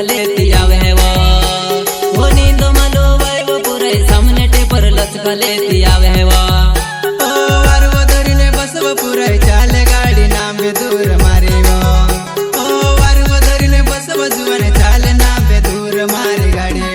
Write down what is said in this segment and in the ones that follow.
लचकले ती आवे वो नींद मलो वै वो पूरे सामने टेपर लचकले ती आवे ओ वारव धरिले बसव पुराय चाले गाडी नांबे दूर मारे ओ वारव धरिले बसव जुवन चाले नांबे दूर मारे गाडी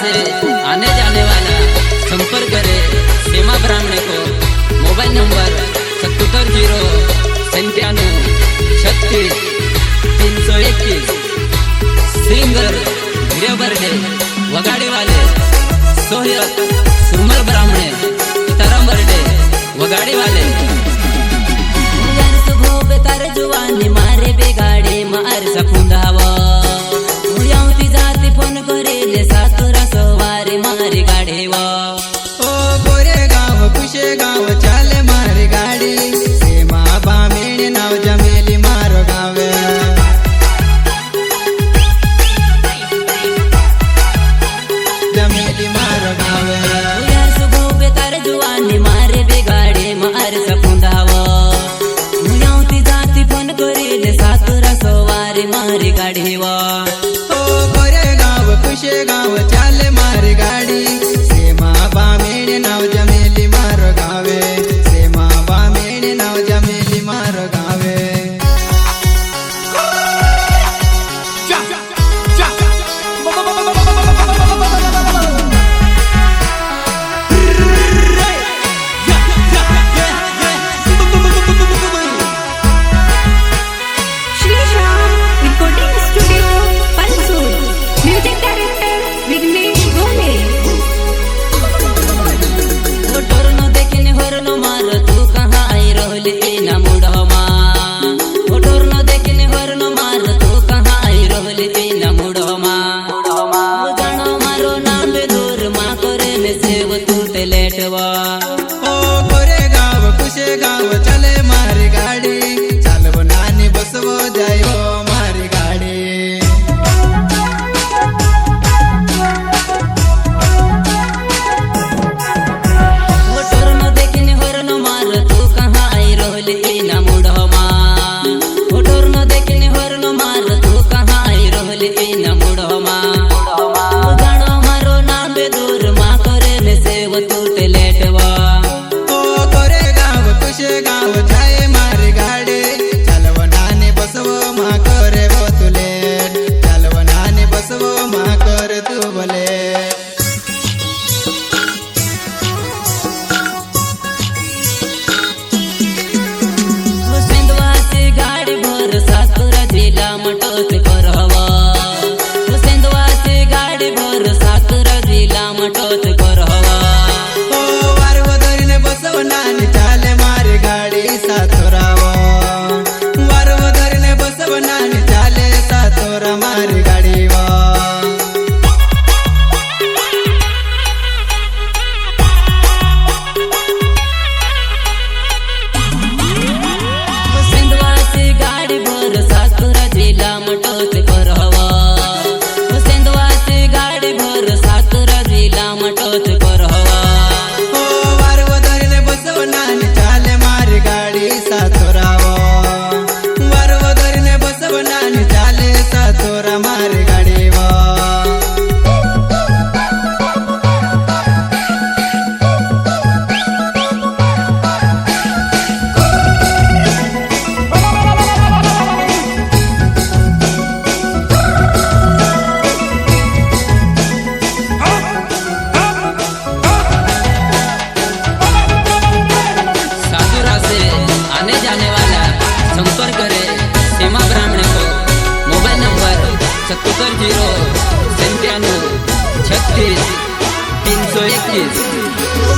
से आने जाने वाला संपर्क करे सीमा ब्राह्मणे को मोबाइल नंबर 770936 सिंगर धीरे बर्डे वगाड़े वाले सोहयत सुरमल ब्राह्मणे सीताराम बर्डे वगाड़े वाले यार सुबह बेतार जुवानी मारे बेगाड़े मार सकुंदावा फोन करेले सातुरा सवारी मारी गाडी ओ गोरे गाव कुशे गाव चाले मारी गाडी सीमा बामेणे नाव जमेली मारो गावे जमेली मारो गावे यार सुबह बेतार जुवानी मारे बेगाडी मार सकुंदावा मुयावती जाती फोन करेले सातुरा सवारी मारी गाडी कुशे गाव चाले मारी गाडी सीमा बामेणे नाव जमेली मारो गावे सीमा बामेणे नाव जमेली मारो गावे ओ गोरे गाव कुशे गाव चले मारी गाडी चालव नानी बसव जायो मारी गाडी मोटर न देखने हर न मार तू कहाँ आई रहली ना मुढ़मा मोटर न देखने हर न मार तू कहाँ आई रहली ना मुढ़मा गाना मारो ना बेदूर माँ करे में सेव तू गाव जाए मारी गाडी चालव नाने बसव मा करे वो तुले चालव नाने बसव मा करे तू बोले सेंदवासी गाडी भर सातुरा जिल्हा मटोत करहवा सेंदवासी गाडी भर सातुरा जिल्हा मटोत करहवा ओ वारव धरिले बसव नानी चाले मारी गाडी सातोराव वारव धरिले बसव नानी चाले सातोरा मारी गाडी सेंदवासी गाडी भर सातुरा जिल्हा मटोत करहवा सेंदवासी गाडी भर सातुरा जिल्हा मटोत करहवा ओ वारव धरिले बसव नानी चाले मारी गाडी सातोराव वारव धरिले बसव नानी चाले सातोरा मारी गाडी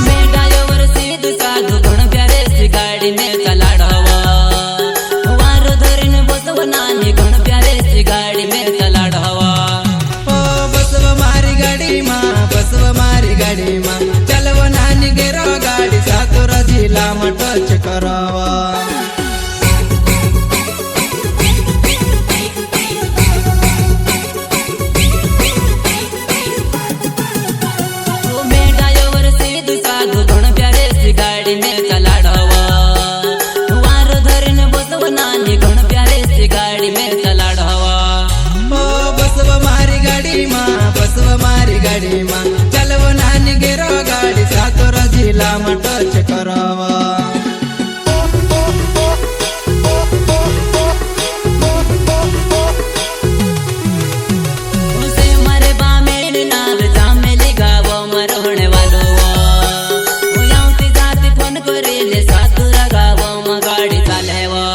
मेढावर सीध साधू घण प्यारे सी गाडी में चलाडवा वार धरीन बसव नानी घण प्यारे सी गाडी में चलाडवा ओ बसव मारी गाडी मा बसव मारी गाडी टच करावा मेढावर सीधू साधू दोन प्यारे सी गाडी में चला ढवा वार धरीन बसव नानी दोन प्यारे सी गाडी में चला ढवा ओ बसव मारी गाडी मा बसव मारी गाडी मा चलव नानी गेरो गाडी सातोर जिल्हा मा टच करावा उसे मारे बामेल नार जामेली गाव मरवणे वालो यावती जाती फोन करेले सातुरा गाव म गाडी चालवा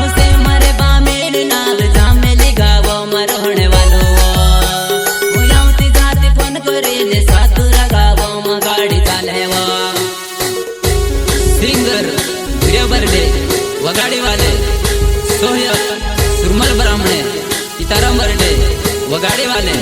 उसे मारे बामेल नार जामेली गाव मरवणे वालो यावती जाती फोन करेले सातुरा गाव म गाडी चालवा सिंगर वीर्य बर्डे वगाडी वाले सोहयब सुरमल ब्राह्मणे सीताराम बर्डे वगाडी वाले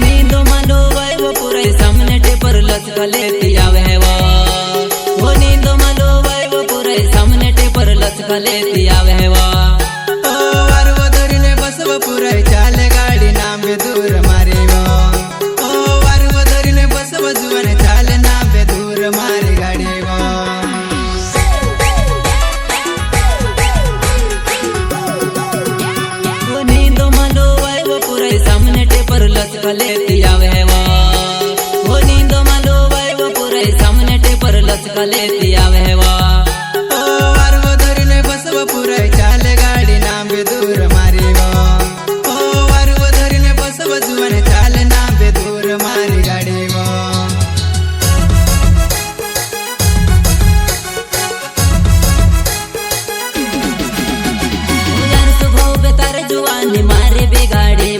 नींदो मालो वैव पुरे सामने टेपर लचकले तिया वहवा वो नींदो मालो वैव पुरे सामने टेपर लचकले तिया वहवा ओ वारव धरिले बसव पुराय चाले गाडी नांबे दूर मारेवा ओ वारव धरिले बसव जुवन चाले नांबे दूर मारे गाडीवा वो नींदो मालो वैव पुरे सामने टेपर लचकले तिया वहवा वो नींदो मालो वैव पुरे सामने टेपर लचकले तिया वहवा ओ वारव धरिले बसव पुराय चाले गाडी नांबे दूर मारेवा ओ वारव धरिले बसव जुवन चाले नांबे दूर मारे गाडीवा यार सुभाव बेतार जुवानी मारे बेगाडी